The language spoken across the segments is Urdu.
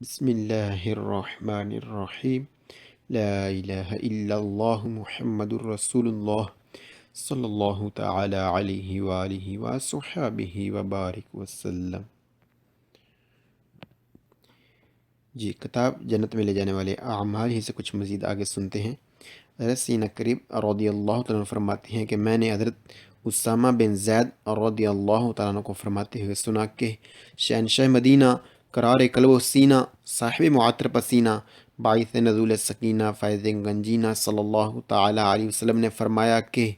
بسم اللہ الرحمن الرحیم لا الہ الا اللہ محمد الرسول اللہ صلی اللہ تعالی علیہ وآلہ وصحبہ وبارک وسلم۔ جی، کتاب جنت میں لے جانے والے اعمال ہی سے کچھ مزید آگے سنتے ہیں۔ حضرت سینہ قریب رضی اللہ تعالیٰ عنہ فرماتے ہیں کہ میں نے حضرت اسامہ بن زید رضی اللہ تعالیٰ عنہ کو فرماتے ہوئے سنا کہ شہنشاہ مدینہ، قرار قلب و سینہ، صاحب معطر پسینہ، باعث نزول سکینہ، فیض گنجینہ صلی اللہ تعالیٰ علیہ وسلم نے فرمایا کہ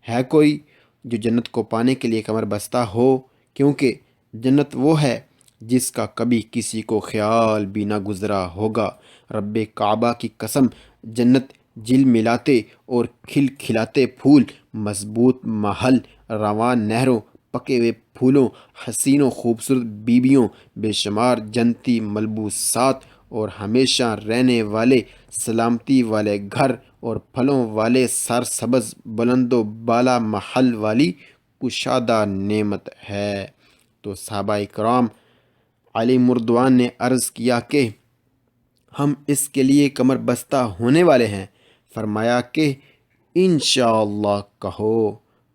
ہے کوئی جو جنت کو پانے کے لیے کمر بستہ ہو، کیونکہ جنت وہ ہے جس کا کبھی کسی کو خیال بھی نہ گزرا ہوگا۔ رب کعبہ کی قسم، جنت جل ملاتے اور کھل کھلاتے پھول، مضبوط محل، روان نہروں، پکے ہوئے پھولوں، حسین و خوبصورت بیویوں، بے شمار جنتی ملبوسات اور ہمیشہ رہنے والے سلامتی والے گھر اور پھلوں والے سرسبز بلند و بالا محل والی کشادہ نعمت ہے۔ تو صحابہ کرام علی مردوان نے عرض کیا کہ ہم اس کے لیے کمر بستہ ہونے والے ہیں۔ فرمایا کہ انشاءاللہ کہو۔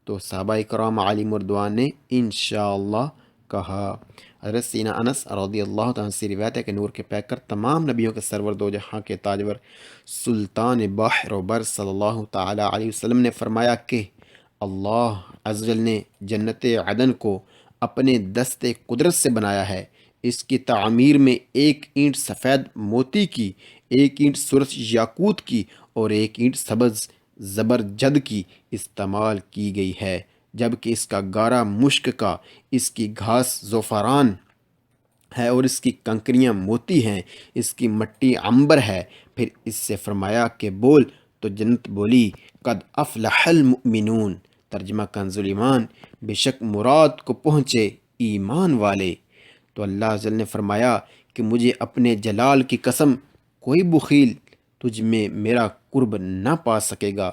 تو صحابہ کرام علی مردوان نے انشاءاللہ کہا۔ حضرت سینہ انس رضی اللہ تعالیٰ سے روایت ہے کہ نور کے پیکر، تمام نبیوں کے سرور، دو جہاں کے تاجور، سلطان بحر و بر صلی اللہ تعالیٰ علیہ وسلم نے فرمایا کہ اللہ عز و جل نے جنت عدن کو اپنے دست قدرت سے بنایا ہے۔ اس کی تعمیر میں ایک اینٹ سفید موتی کی، ایک اینٹ سرخ یاقوت کی اور ایک اینٹ سبز زبرجد کی استعمال کی گئی ہے، جبکہ اس کا گارا مشک کا، اس کی گھاس زعفران ہے اور اس کی کنکریاں موتی ہیں، اس کی مٹی عنبر ہے۔ پھر اس سے فرمایا کہ بول، تو جنت بولی قد افلح المؤمنون۔ ترجمہ کنز ایمان، بے شک مراد کو پہنچے ایمان والے۔ تو اللہ عز و جل نے فرمایا کہ مجھے اپنے جلال کی قسم، کوئی بخیل تجھ میں میرا قرب نہ پا سکے گا۔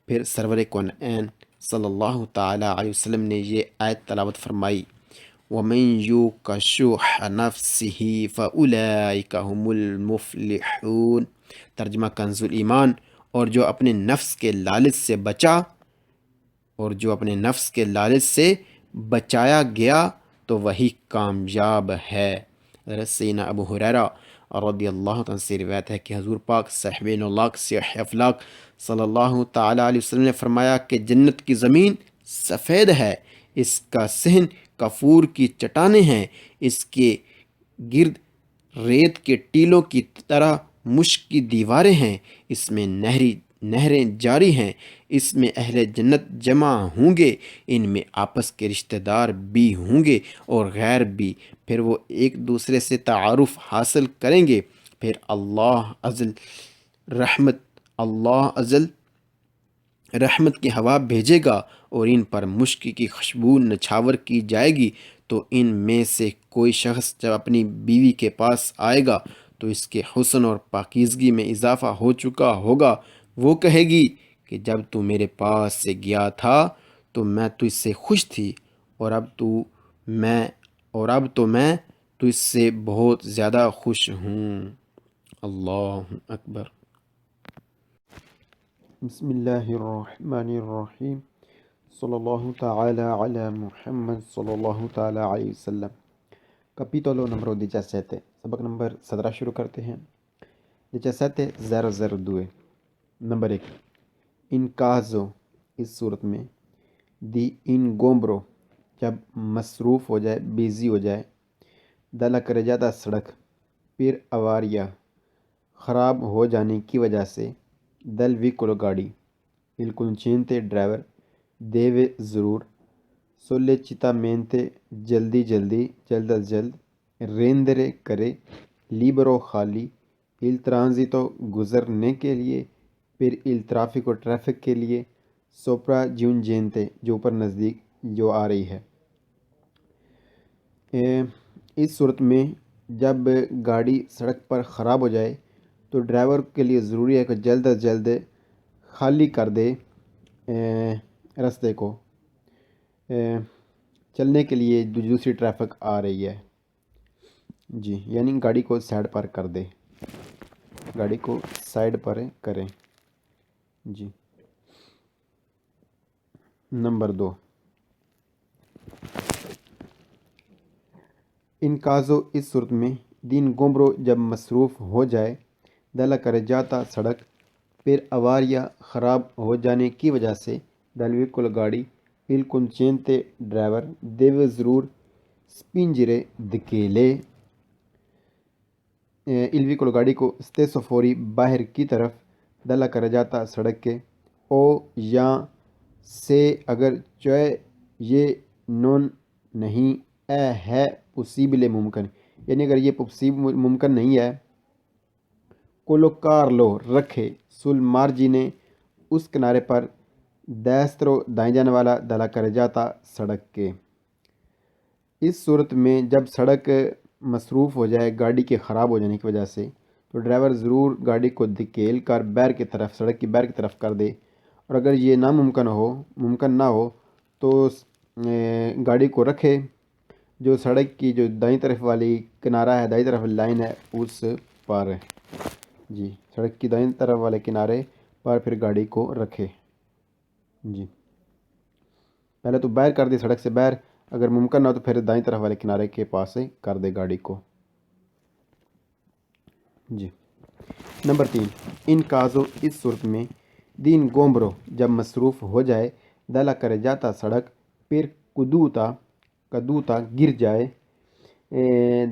پھر سرور کونین صلی اللہ تعالیٰ علیہ وسلم نے یہ آیت تلاوت فرمائی، وَمَن يُوقَ شُحَّ نَفْسِهِ فَأُولَئِكَ هُمُ الْمُفْلِحُونَ۔ ترجمہ کنز ایمان، اور جو اپنے نفس کے لالچ سے بچا، اور جو اپنے نفس کے لالچ سے بچایا گیا تو وہی کامیاب ہے۔ حضرت سیدنا ابو ہریرہ رضی اللہ عنہ سے روایت ہے کہ حضور پاک صاحب نولاک سیاح افلاک صلی اللہ تعالیٰ علیہ وسلم نے فرمایا کہ جنت کی زمین سفید ہے، اس کا صحن کافور کی چٹانیں ہیں، اس کے گرد ریت کے ٹیلوں کی طرح مشک کی دیواریں ہیں، اس میں نہریں جاری ہیں، اس میں اہل جنت جمع ہوں گے، ان میں آپس کے رشتہ دار بھی ہوں گے اور غیر بھی، پھر وہ ایک دوسرے سے تعارف حاصل کریں گے، پھر اللہ ازل رحمت کی ہوا بھیجے گا اور ان پر مشک کی خوشبو نچھاور کی جائے گی۔ تو ان میں سے کوئی شخص جب اپنی بیوی کے پاس آئے گا تو اس کے حسن اور پاکیزگی میں اضافہ ہو چکا ہوگا، وہ کہے گی کہ جب تو میرے پاس سے گیا تھا تو میں تجھ سے خوش تھی، اور اب تو میں تجھ سے بہت زیادہ خوش ہوں۔ اللہ اکبر۔ بسم اللہ الرحمن الرحیم، صلی اللہ تعالی علی محمد صلی اللہ تعالی علیہ وسلم۔ Capitolo numero 17. Sabak number 17 شروع کرتے ہیں۔ 17:002 نمبر 1، ان کازو، اس صورت میں، دی ان گومبرو، جب مصروف ہو جائے، بیزی ہو جائے، دلا کرے جاتا سڑک، پھر اواریا، خراب ہو جانے کی وجہ سے، دل ویکولو گاڑی، الکنچینتے ڈرائیور، دیوے ضرور، سولے چتا مینتے جلدی جلدی، جلد از جلد، ریندرے کرے، لیبرو خالی، il transito گزرنے کے لیے، پھر il traffico ٹریفک کے لیے، سوپرا giungente جو اوپر نزدیک جو آ رہی ہے۔ اس صورت میں جب گاڑی سڑک پر خراب ہو جائے تو ڈرائیور کے لیے ضروری ہے کہ جلد از جلد خالی کر دے رستے کو، چلنے کے لیے دوسری ٹریفک آ رہی ہے۔ جی یعنی گاڑی کو سائڈ پر کر دے، گاڑی کو سائڈ پر کریں۔ جی نمبر 2، ان کازو اس صورت میں دین گومبرو جب مصروف ہو جائے دلا کر جاتا سڑک پھر اواریہ خراب ہو جانے کی وجہ سے دل ویکل گاڑی il conducente driver deve ضرور spingere دھکیلے il veicolo گاڑی کو stesso فوری باہر کی طرف دلا کر جاتا سڑک کے او یا سے اگر چوئے یہ نون نہیں اے ہے پوسیبل ممکن، یعنی اگر یہ ممکن نہیں ہے کولوکارلو رکھے سل مارجینے اس کنارے پر دیسترو دائیں جانے والا دلا کر جاتا سڑک کے۔ اس صورت میں جب سڑک مصروف ہو جائے گاڑی کے خراب ہو جانے کی وجہ سے تو ڈرائیور ضرور گاڑی کو دھکیل کر بیر کی طرف سڑک کی بیر کی طرف کر دے، اور اگر یہ ممکن نہ ہو تو گاڑی کو رکھے جو سڑک کی جو دائیں طرف والی کنارہ ہے، دائیں طرف لائن ہے اس پر، جی سڑک کی دائیں طرف والے کنارے پر پھر گاڑی کو رکھے۔ جی پہلے تو باہر کر دے سڑک سے باہر، اگر ممکن نہ ہو تو پھر دائیں طرف والے کنارے کے پاس سے کر دے گاڑی کو۔ جی نمبر 3، ان کازو اس صورت میں دین گومبرو جب مصروف ہو جائے دلا کر جاتا سڑک پھر کدوتا گر جائے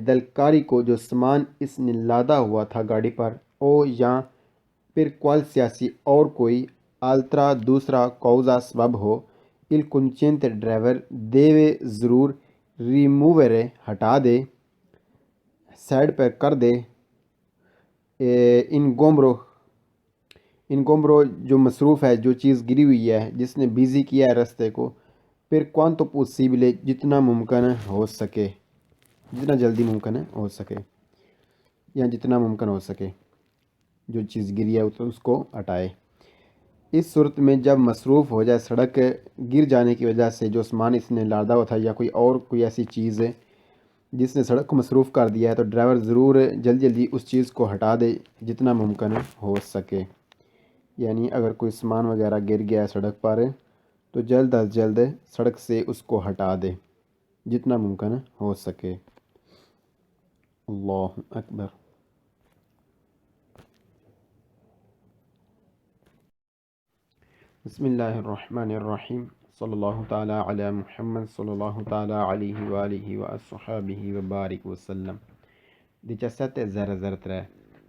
دلکاری کو جو سامان اس نے لادا ہوا تھا گاڑی پر او یا پھر کوال سیاسی اور کوئی آلترا دوسرا کوزا سبب ہو il conducente ڈرائیور دیوے ضرور ریموورے ہٹا دے، سائڈ پر کر دے ان گومبرو جو مصروف ہے، جو چیز گری ہوئی ہے جس نے بیزی کیا ہے رستے کو، پھر کوانتو پوسیبلے جتنا ممکن ہو سکے، جتنا جلدی ممکن ہو سکے یا جتنا ممکن ہو سکے جو چیز گری ہے اس کو ہٹائے۔ اس صورت میں جب مصروف ہو جائے سڑک گر جانے کی وجہ سے جو سامان اس نے لادا ہوا تھا یا کوئی ایسی چیز ہے جس نے سڑک کو مصروف کر دیا ہے تو ڈرائیور ضرور جلدی اس چیز کو ہٹا دے جتنا ممکن ہو سکے، یعنی اگر کوئی سامان وغیرہ گر گیا ہے سڑک پر تو جلد از جلد سڑک سے اس کو ہٹا دے جتنا ممکن ہو سکے۔ اللہ اکبر۔ بسم اللہ الرحمن الرحیم، صلی اللہ تعالی علی محمد صلی اللہ تعالی علیہ وآلہ وصحبہ وبارک وسلم۔ 1703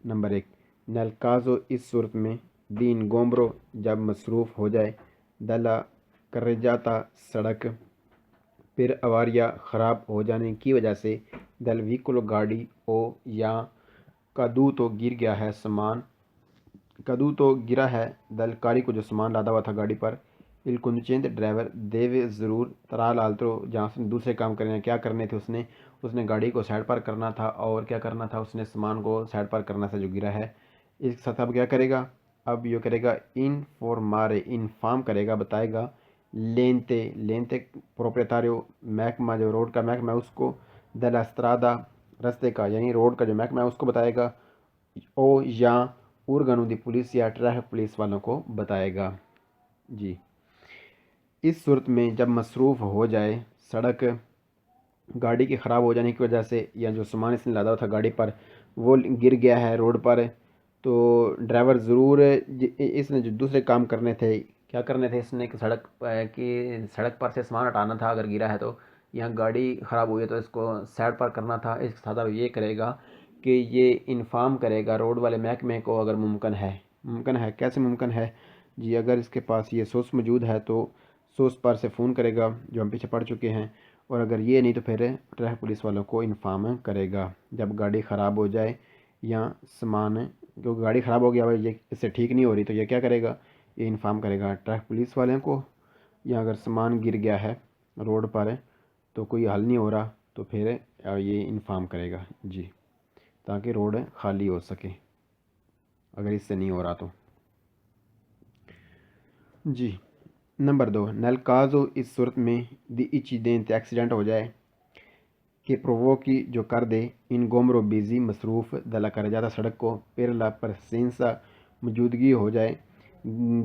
نمبر 1، نل کازو اس صورت میں دین گومبرو جب مصروف ہو جائے دلا کر جاتا سڑک پھر اواریہ خراب ہو جانے کی وجہ سے دل ویکلو گاڑی او یا کدو تو گرا ہے دل کاری کو جو سامان لادا ہوا تھا گاڑی پر il conducente ڈرائیور دیوے ضرور ترال آلترو جہاں سے دوسرے کام کرنے کیا کرنے تھے اس نے گاڑی کو سائڈ پر کرنا تھا اور کیا کرنا تھا اس نے سامان کو سائڈ پر کرنا تھا جو گرا ہے۔ اس کے ساتھ اب کیا کرے گا، اب یہ کرے گا انفارم کرے گا، بتائے گا لینتے پروپریتاریو محکمہ جو روڈ کا محکمہ ہے اس کو دلا استرادا رستے کا یعنی روڈ کا جو محکمہ ہے اس کو بتائے گا، او یا ارگنو دی پولیس یا ٹریفک پولیس والوں کو بتائے گا۔ جی اس صورت میں جب مصروف ہو جائے سڑک گاڑی کے خراب ہو جانے کی وجہ سے یا جو سامان اس نے لادا تھا گاڑی پر وہ گر گیا ہے روڈ پر تو ڈرائیور ضرور اس نے جو دوسرے کام کرنے تھے کیا کرنے تھے، اس نے سڑک پر سے سامان ہٹانا تھا اگر گرا ہے تو، یہاں گاڑی خراب ہوئی ہے تو اس کو سائڈ پر کرنا تھا۔ اس کے ساتھ اب یہ کرے گا کہ یہ انفارم کرے گا روڈ والے محکمے کو اگر ممکن ہے کیسے ممکن ہے، جی اگر اس کے پاس یہ سورس موجود ہے تو سورس پر سے فون کرے گا جو ہم پیچھے پڑھ چکے ہیں، اور اگر یہ نہیں تو پھر ٹریفک پولیس والوں کو انفارم کرے گا جب گاڑی خراب ہو جائے یا سامان جو گاڑی خراب ہو گیا ہے یہ اس سے ٹھیک نہیں ہو رہی تو یہ کیا کرے گا، یہ انفارم کرے گا ٹریفک پولیس والوں کو، یا اگر سامان گر گیا ہے روڈ پر تو کوئی حل نہیں ہو رہا تو پھر یہ انفارم کرے گا، جی تاکہ روڈ خالی ہو سکے اگر اس سے نہیں ہو رہا تو۔ جی نمبر 2، نل کازو اس صورت میں دی انسیڈنٹ ایکسیڈنٹ ہو جائے che provochi giocare ingombro busy مصروف dalla carreggiata سڑک کو per la presenza موجودگی ہو جائے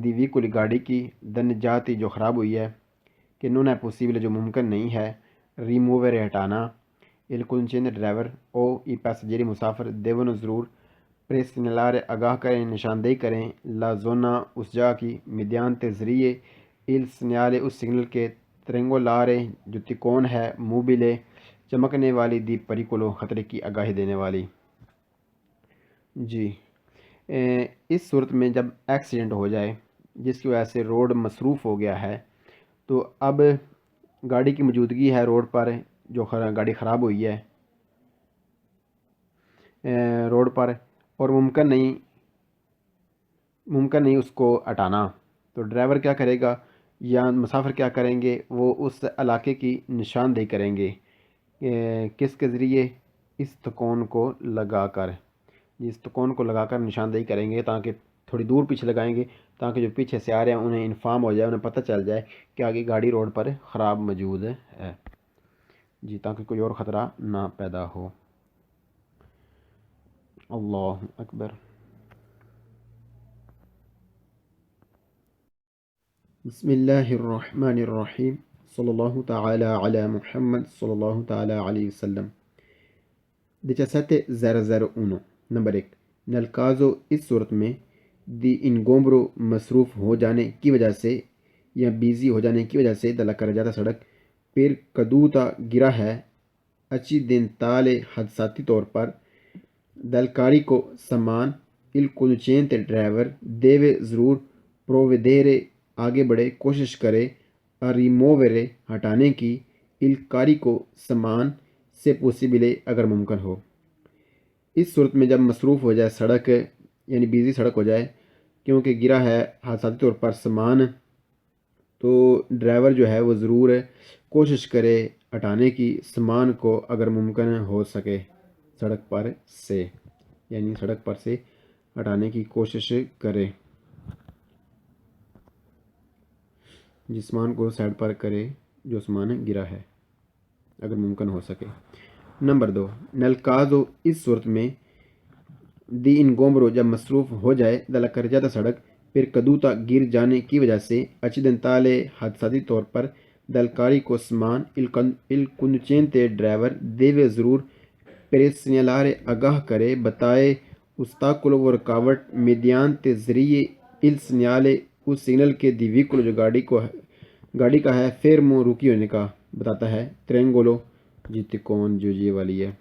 دی ویکول گاڑی کی دنجاتی جو خراب ہوئی ہے کہ non è possibile جو ممکن نہیں ہے rimuovere ہٹانا il conducente driver O i passeggeri مسافر devono ضرور presegnalare آگاہ کریں نشاندہی کریں la zona اس جگہ کی mediante ذریعے il segnale اس سگنل کے triangolare جو تکون ہے موبلے چمکنے والی دی پریکولو خطرے کی آگاہی دینے والی. جی اس صورت میں جب ایکسیڈنٹ ہو جائے جس کی وجہ سے روڈ مصروف ہو گیا ہے تو اب گاڑی کی موجودگی ہے روڈ پر جو گاڑی خراب ہوئی ہے روڈ پر اور ممکن نہیں اس کو ہٹانا تو ڈرائیور کیا کرے گا یا مسافر کیا کریں گے وہ اس علاقے کی نشاندہی کریں گے کس کے ذریعے اس تکون کو لگا کر اس تکون کو لگا کر نشاندہی کریں گے تاکہ تھوڑی دور پیچھے لگائیں گے تاکہ جو پیچھے سے آ رہے ہیں انہیں انفارم ہو جائے انہیں پتہ چل جائے کہ آگے گاڑی روڈ پر خراب موجود ہے جی تاکہ کوئی اور خطرہ نہ پیدا ہو. اللہ اکبر. بسم اللہ الرحمن الرحیم صلی اللہ تعالی علی محمد صلی اللہ تعالی علیہ وسلم. 17.001 نمبر 1 nel caso اس صورت میں دی انگومبرو مصروف ہو جانے کی وجہ سے یا بیزی ہو جانے کی وجہ سے dalla carreggiata سڑک per caduta گرا ہے accidentale حادثاتی طور پر dal carico سامان il conducente ڈرائیور deve ضرور provvedere آگے بڑھے کوشش کرے a rimuovere ہٹانے کی il carico سامان سے possibile اگر ممکن ہو. اس صورت میں جب مصروف ہو جائے سڑک یعنی بیزی سڑک ہو جائے کیونکہ گرا ہے حادثاتی طور پر سامان تو ڈرائیور جو ہے وہ ضرور کوشش کرے ہٹانے کی سامان کو اگر ممکن ہو سکے سڑک پر سے یعنی سڑک پر سے ہٹانے کی کوشش کرے جسمان کو سائڈ پر کرے جو سامان گرا ہے اگر ممکن ہو سکے. نمبر 2 nel caso اس صورت میں دی انگومبرو جب مصروف ہو جائے dalla carreggiata سڑک پھر caduta گر جانے کی وجہ سے accidentale حادثاتی طور پر dal carico سامان il conducente ڈرائیور deve ضرور presegnalare آگاہ کرے بتائے ostacolo وہ رکاوٹ mediante ذریعے il segnale اس سگنل کے دی ویکول جو گاڑی کا ہے fermo رکی ہونے کا بتاتا ہے triangolo جی تکون جو یہ والی ہے.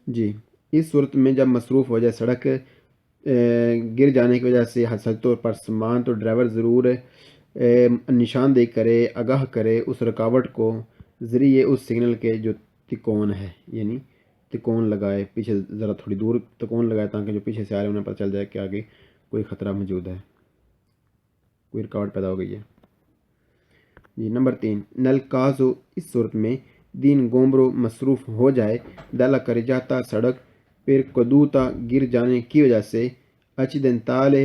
جی اس صورت میں جب مصروف ہو جائے سڑک گر جانے کی وجہ سے حادثاتی طور پر سامان تو ڈرائیور ضرور نشاندہی کرے آگاہ کرے اس رکاوٹ کو ذریعے اس سگنل کے جو تکون ہے یعنی تکون لگائے پیچھے ذرا تھوڑی دور تکون لگائے تاکہ جو پیچھے سے آ رہے ہیں انہیں پتہ چل جائے کہ آگے کوئی خطرہ موجود ہے کوئی رکاوٹ پیدا ہو گئی ہے. جی نمبر 3 nel caso اس صورت میں دین گومبرو مصروف ہو جائے dalla carreggiata سڑک پر caduta گر جانے کی وجہ سے accidentale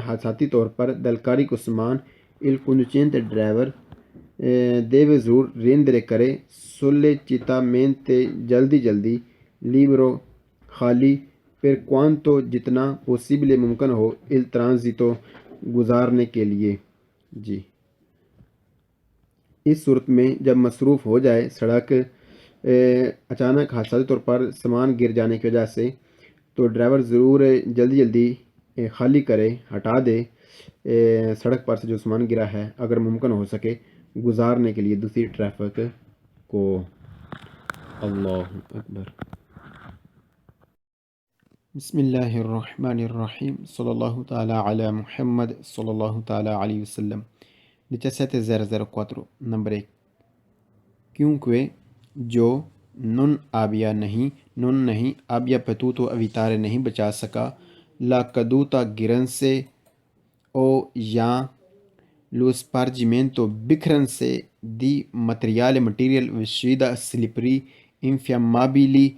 حادثاتی طور پر dal carico سامان il conducente ڈرائیور deve ضرور rendere کرے sollecitamente جلدی libero خالی per quanto جتنا possibile ممکن ہو il transito گزارنے کے لیے. جی اس صورت میں جب مصروف ہو جائے سڑک اچانک حادثاتی طور پر سامان گر جانے کی وجہ سے تو ڈرائیور ضرور جلدی خالی کرے ہٹا دے سڑک پر سے جو سامان گرا ہے اگر ممکن ہو سکے گزارنے کے لیے دوسری ٹریفک کو. اللہ اکبر. بسم اللہ الرحمن الرحیم صلی اللہ تعالی علی محمد صلی اللہ تعالی علیہ وسلم. 17.004 نمبر 1 کیونکہ جو non نہیں abbia potuto evitare نہیں بچا سکا la caduta گرن سے o یا lo spargimento بکھرن سے di مٹیریل وشیدہ سلپری انفیامابلی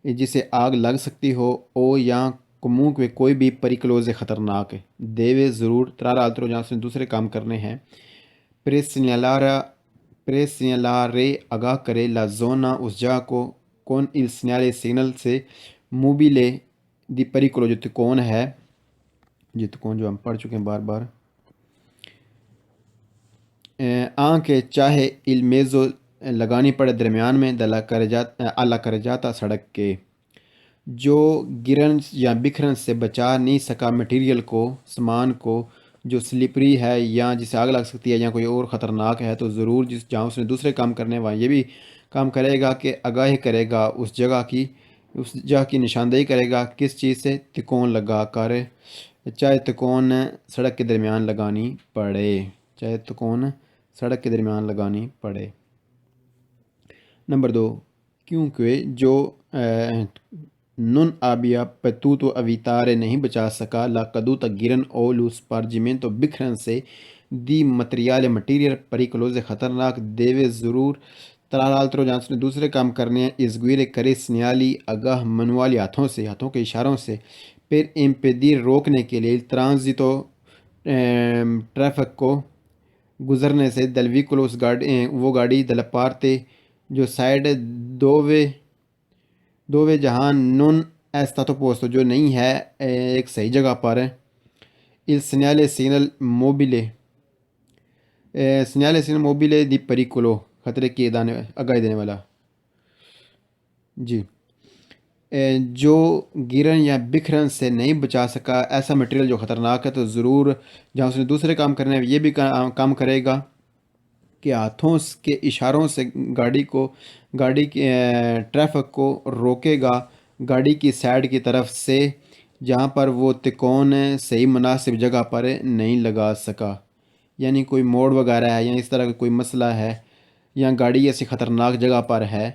جسے آگ لگ سکتی ہو او یا comunque کوئی بھی پریکلوز خطرناک دیوے ضرور ترا الترو جہاں سے دوسرے کام کرنے ہیں presegnalare presegnalare آگاہ کرے la zona اس جگہ کو con il segnale signal سے mobile di pericolo جو تکون ہے، یہ تکون جو ہم پڑھ چکے ہیں بار بار، آنکھ چاہے il mezzo لگانی پڑے درمیان میں alla carreggiata سڑک کے، جو گرن یا بکھرن سے بچا نہیں سکا مٹیریل کو، سامان کو، جو سلپری ہے یا جسے آگ لگ سکتی ہے یا کوئی اور خطرناک ہے، تو ضرور جہاں اس نے دوسرے کام کرنے وہاں یہ بھی کام کرے گا کہ آگاہی کرے گا اس جگہ کی نشاندہی کرے گا کس چیز سے، تکون لگا کر، چاہے تکون سڑک کے درمیان لگانی پڑے، نمبر 2، کیونکہ جو non abbia potuto evitare نہیں بچا سکا la caduta گرن o lo spargimento بکھرن سے di materiale مٹیریل pericoloso خطرناک deve ضرور tra l'altro جہاں اس نے دوسرے کام کرنے ہیں eseguire کرے segnali آگاہ منوالی ہاتھوں کے اشاروں سے per impedir روکنے کے لیے transito ٹریفک کو گزرنے سے del vicolo وہ گاڑی della parte جو سائڈ دووے جہاں non è stato posto جو نہیں ہے ایک صحیح جگہ پر، il segnale signal mobile di pericolo خطرے کی آگاہی دینے والا، جی، جو گرن یا بکھرن سے نہیں بچا سکا ایسا مٹیریل جو خطرناک ہے، تو ضرور جہاں اس نے دوسرے کام کرنے ہیں یہ بھی کام کرے گا کہ ہاتھوں کے اشاروں سے گاڑی کی ٹریفک کو روکے گا گاڑی کی سائڈ کی طرف سے جہاں پر وہ تکون صحیح مناسب جگہ پر نہیں لگا سکا، یعنی کوئی موڑ وغیرہ ہے یا اس طرح کا کوئی مسئلہ ہے یا گاڑی ایسی خطرناک جگہ پر ہے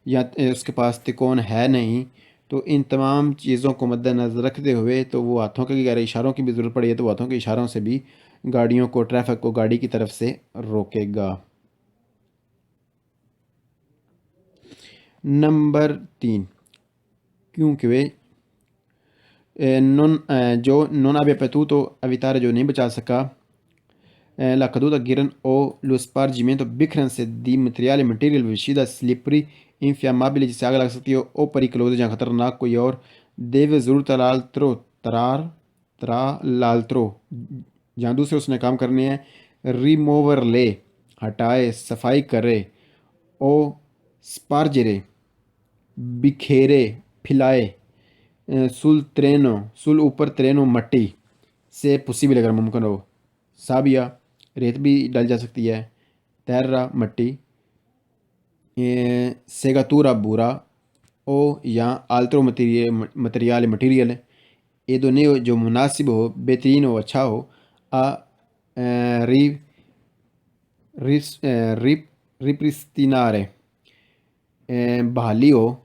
یا اس کے پاس تکون ہے نہیں، تو ان تمام چیزوں کو مد نظر رکھتے ہوئے تو وہ ہاتھوں کے اگر اشاروں کی بھی ضرورت پڑی ہے تو وہ ہاتھوں کے اشاروں سے بھی گاڑیوں کو ٹریفک کو گاڑی کی طرف سے روکے گا۔ نمبر 3، کیونکہ جو non abbia potuto evitare جو نہیں بچا سکا la caduta گرن o lo spargimento بکھرن سے di materiale مٹیریل وشیدہ سلپری infiammabile جسے آگ لگ سکتی ہے او pericoloso جہاں خطرناک کوئی اور deve ضرور tra l'altro جہاں دوسرے اس نے کام کرنے ہیں rimuoverle ہٹائے صفائی کرے او spargere بکھیرے پھیلائے sul اوپر treno مٹی سے پوسیبل اگر ممکن ہو، سابیا ریت بھی ڈال جا سکتی ہے، terra مٹی، segatura بورا او یا altro مٹیریل idoneo جو مناسب ہو، بہترین ہو، اچھا ہو، ripristinare بحالی ہو،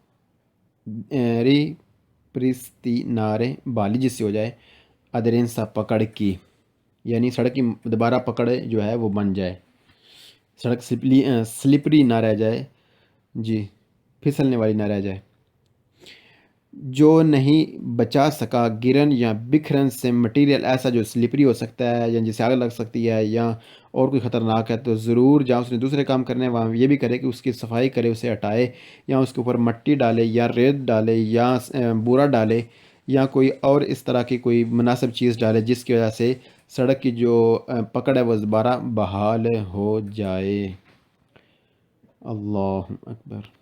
ripristinare بحالی جس سے ہو جائے، aderenza پکڑ کی، یعنی سڑک کی دوبارہ پکڑ جو ہے وہ بن جائے، سڑک سلپری نہ رہ جائے، جی، پھسلنے والی نہ رہ جائے۔ جو نہیں بچا سکا گرن یا بکھرن سے مٹیریل ایسا جو سلپری ہو سکتا ہے یا جسے آگ لگ سکتی ہے یا اور کوئی خطرناک ہے، تو ضرور جہاں اس نے دوسرے کام کرنے ہیں وہاں یہ بھی کرے کہ اس کی صفائی کرے، اسے ہٹائے یا اس کے اوپر مٹی ڈالے یا ریت ڈالے یا بورا ڈالے یا کوئی اور اس طرح کی کوئی مناسب چیز ڈالے جس کی وجہ سے سڑک کی جو پکڑ ہے وہ دوبارہ بحال ہو جائے۔ اللہ اکبر۔